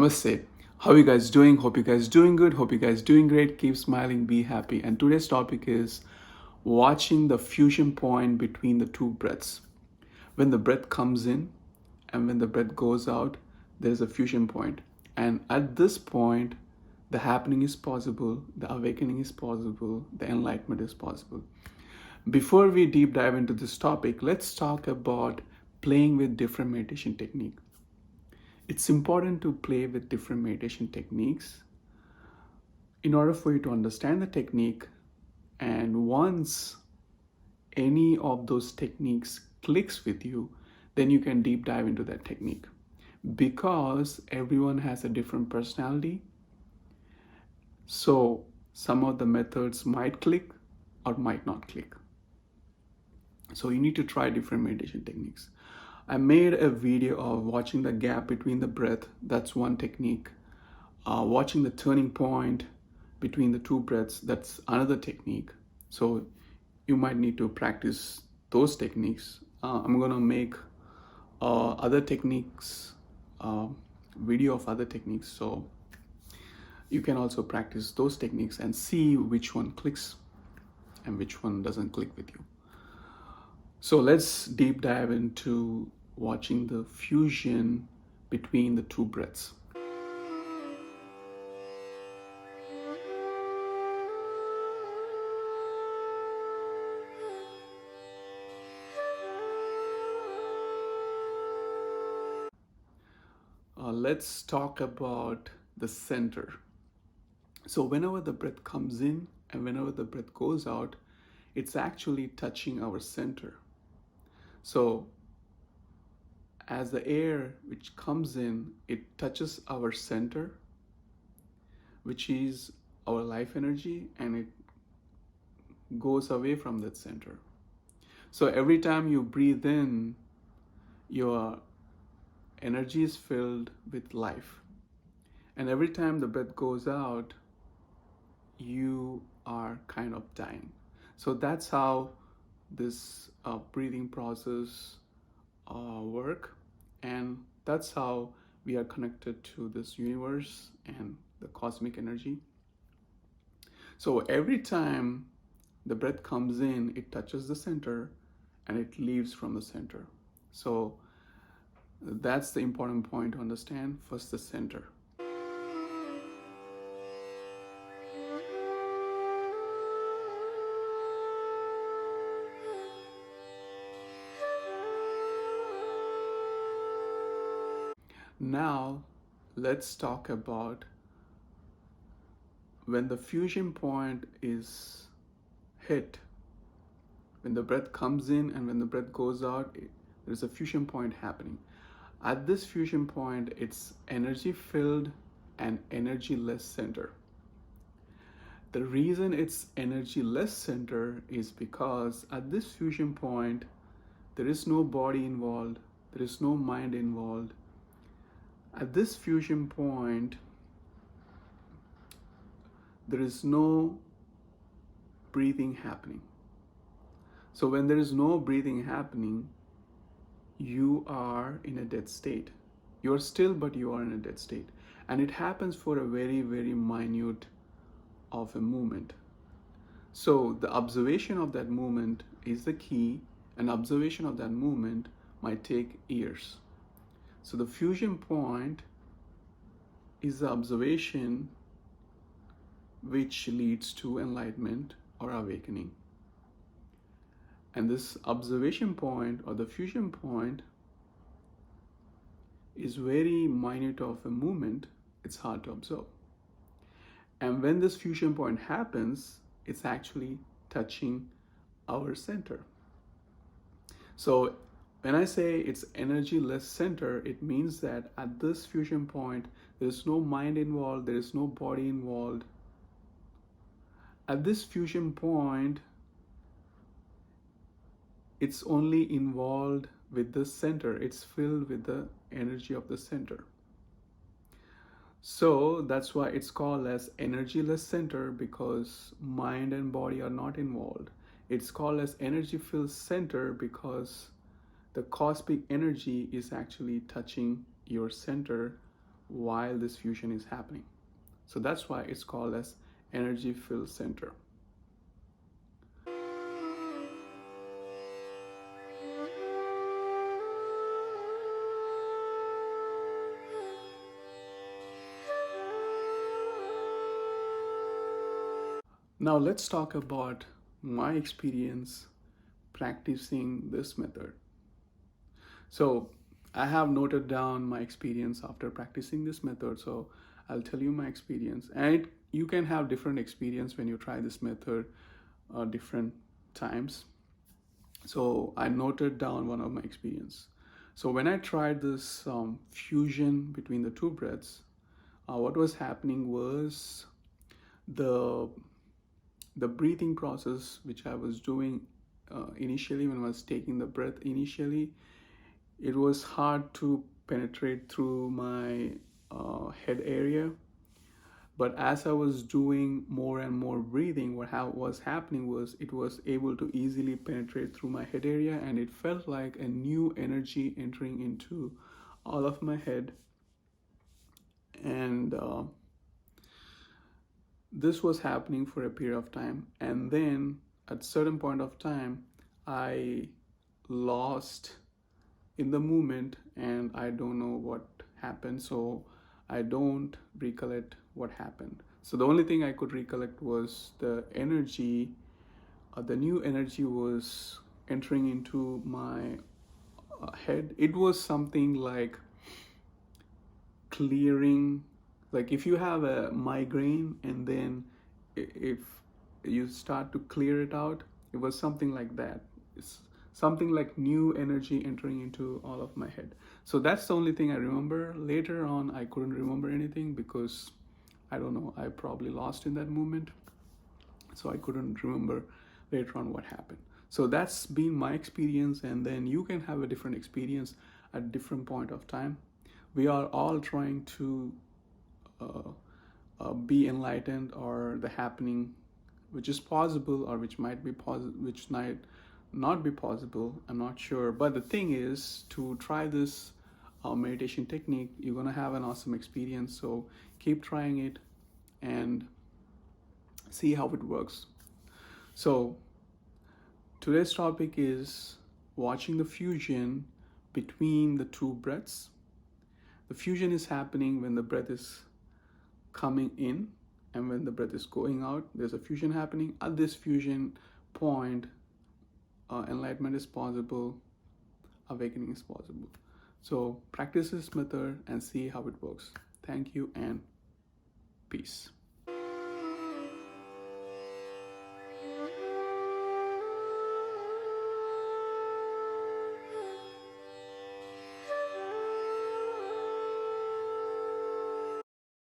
Namaste. How you guys doing? Hope you guys doing good. Hope you guys doing great. Keep smiling, be happy. And today's topic is watching the fusion point between the two breaths. When the breath comes in and when the breath goes out, there is a fusion point. And at this point, the happening is possible, the awakening is possible, the enlightenment is possible. Before we deep dive into this topic, let's talk about playing with different meditation technique. It's important to play with different meditation techniques in order for you to understand the technique. And once any of those techniques clicks with you, then you can deep dive into that technique. Because everyone has a different personality, so some of the methods might click or might not click. So you need to try different meditation techniques. I made a video of watching the gap between the breath. That's one technique. Watching the turning point between the two breaths. That's another technique. So you might need to practice those techniques. I'm gonna make other techniques, video of other techniques. So you can also practice those techniques and see which one clicks and which one doesn't click with you. So let's deep dive into watching the fusion between the two breaths. Let's talk about the center. So whenever the breath comes in and whenever the breath goes out, it's actually touching our center. So as the air which comes in, it touches our center, which is our life energy, and it goes away from that center. So every time you breathe in, your energy is filled with life. And every time the breath goes out, you are kind of dying. So that's how this breathing process work, and that's how we are connected to this universe and the cosmic energy. So every time the breath comes in, it touches the center and it leaves from the center. So that's the important point to understand. First, the center. Now, let's talk about when the fusion point is hit. When the breath comes in and when the breath goes out, there's a fusion point happening. At this fusion point, it's energy filled and energy less center. The reason it's energy less center is because at this fusion point, there is no body involved, there is no mind involved. At this fusion point, there is no breathing happening. So when there is no breathing happening, you are in a dead state. You are still, but you are in a dead state. And it happens for a very, very minute of a movement. So the observation of that movement is the key, and observation of that movement might take years. So the fusion point is the observation which leads to enlightenment or awakening. And this observation point or the fusion point is very minute of a movement. It's hard to observe. And when this fusion point happens, it's actually touching our center. So when I say it's energy less center, it means that at this fusion point, there is no mind involved, there is no body involved. At this fusion point, it's only involved with the center. It's filled with the energy of the center. So that's why it's called as energyless center, because mind and body are not involved. It's called as energy filled center because the cosmic energy is actually touching your center while this fusion is happening. So that's why it's called as energy filled center. Now let's talk about my experience practicing this method. So I have noted down my experience after practicing this method. So I'll tell you my experience. And you can have different experience when you try this method different times. So I noted down one of my experience. So when I tried this fusion between the two breaths, what was happening was the the breathing process which I was doing initially when I was taking the breath initially, it was hard to penetrate through my head area. But as I was doing more and more breathing, what was happening was it was able to easily penetrate through my head area, and it felt like a new energy entering into all of my head. And this was happening for a period of time, and then at certain point of time I lost in the moment, and I don't know what happened. So I don't recollect what happened. So the only thing I could recollect was the energy, the new energy was entering into my head. It was something like clearing, like if you have a migraine and then if you start to clear it out, it was something like that. It's something like new energy entering into all of my head. So that's the only thing I remember. Later on I couldn't remember anything because I don't know, I probably lost in that moment, so I couldn't remember later on what happened. So that's been my experience, and then you can have a different experience at different point of time. We are all trying to uh, be enlightened, or the happening which is possible or which might be possible, which might not be possible, I'm not sure. But the thing is, to try this meditation technique, you're going to have an awesome experience. So keep trying it and see how it works. So today's topic is watching the fusion between the two breaths. The fusion is happening when the breath is coming in and when the breath is going out. There's a fusion happening. At this fusion point, enlightenment is possible, awakening is possible. So practice this method and see how it works. Thank you and peace.